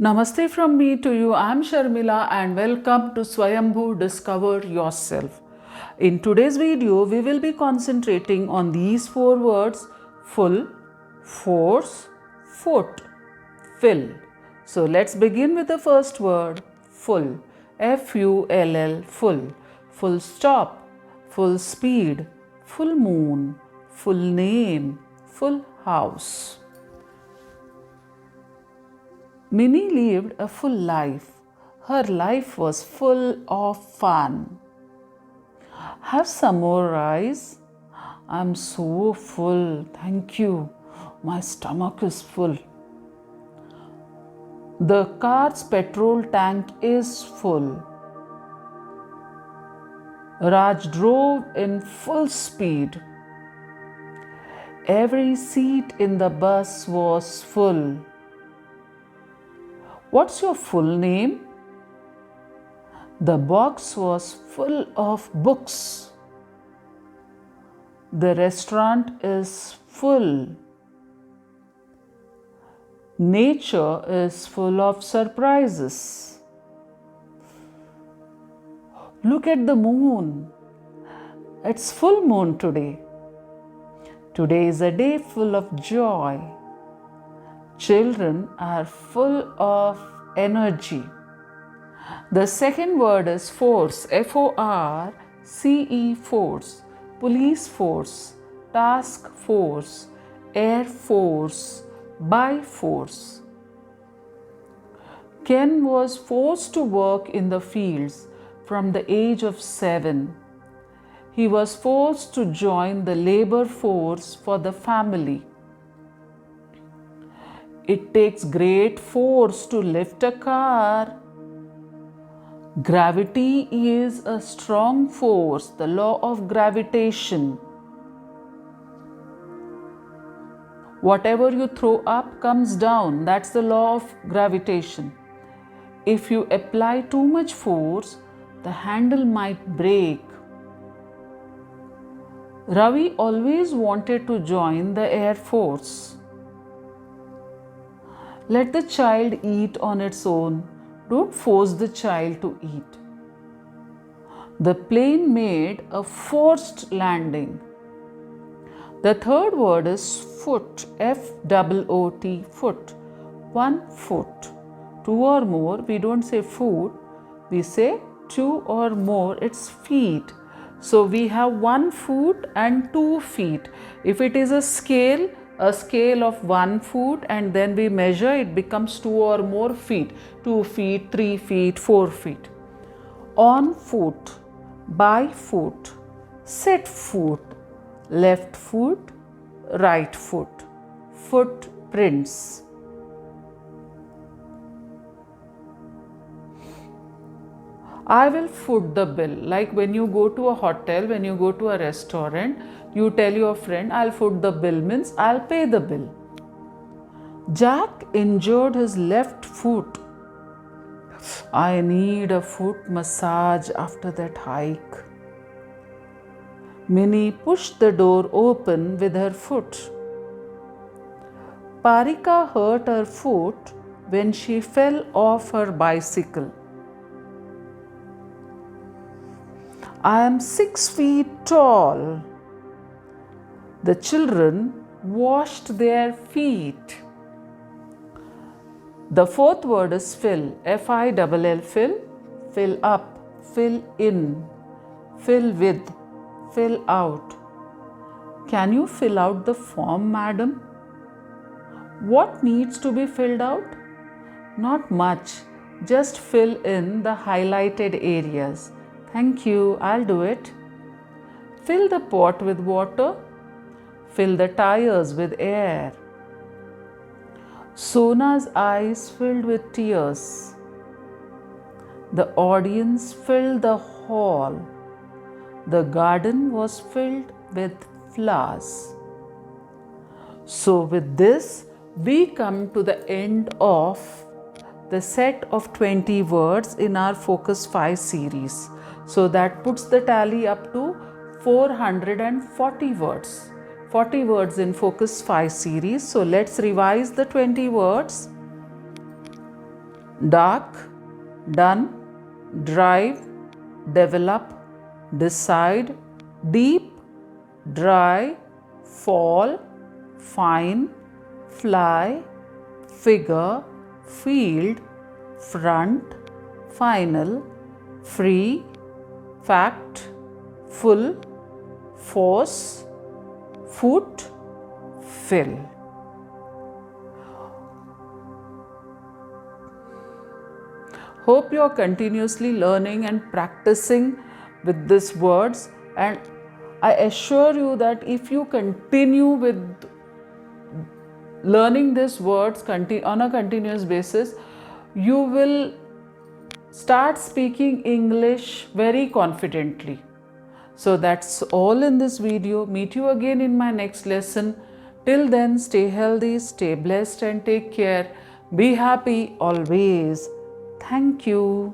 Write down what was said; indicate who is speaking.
Speaker 1: Namaste from me to you. I'm Sharmila and welcome to Swayambhu Discover Yourself. In today's video, we will be concentrating on these four words: full, force, foot, fill. So let's begin with the first word, full. F-U-L-L, full. Full stop, full speed, full moon, full name, full house. Minnie lived a full life. Her life was full of fun. Have some more rice? I'm so full, thank you. My stomach is full. The car's petrol tank is full. Raj drove in full speed. Every seat in the bus was full. What's your full name? The box was full of books. The restaurant is full. Nature is full of surprises. Look at the moon. It's full moon today. Today is a day full of joy. Children are full of energy. The second word is force, F-O-R-C-E, force, police force, task force, air force, by force. Ken was forced to work in the fields from the age of 7. He was forced to join the labor force for the family. It takes great force to lift a car. Gravity is a strong force, the law of gravitation. Whatever you throw up comes down, that's the law of gravitation. If you apply too much force, the handle might break. Ravi always wanted to join the Air Force. Let the child eat on its own. Don't force the child to eat. The plane made a forced landing. The third word is foot, F-O-O-T, foot. 1 foot. 2 or more, we don't say foot, we say 2 or more, it's feet. So we have 1 foot and 2 feet. If it is a scale of 1 foot and then we measure, it becomes 2 or more feet. 2 feet, 3 feet, 4 feet. On foot, by foot, set foot, left foot, right foot, footprints. I will foot the bill. Like when you go to a hotel, when you go to a restaurant, you tell your friend, I'll foot the bill, means I'll pay the bill. Jack injured his left foot. I need a foot massage after that hike. Minnie pushed the door open with her foot. Parika hurt her foot when she fell off her bicycle. I am 6 feet tall. The children washed their feet. The fourth word is fill, F-I-L-L, fill, fill up, fill in, fill with, fill out. Can you fill out the form, madam? What needs to be filled out? Not much, just fill in the highlighted areas. Thank you, I'll do it. Fill the pot with water. Fill the tires with air. Sona's eyes filled with tears. The audience filled the hall. The garden was filled with flowers. So with this, we come to the end of the set of 20 words in our Focus 5 series. So that puts the tally up to 440 words. 40 words in Focus 5 series. So let's revise the 20 words. dark, done, drive, develop, decide, deep, dry, fall, fine, fly, figure, field, front, final, free, fact, full, force, foot, fill. Hope you are continuously learning and practicing with these words, and I assure you that if you continue with learning these words on a continuous basis, you will start speaking English very confidently. So that's all in this video. Meet you again in my next lesson. Till then, stay healthy, stay blessed, and take care. Be happy always. Thank you.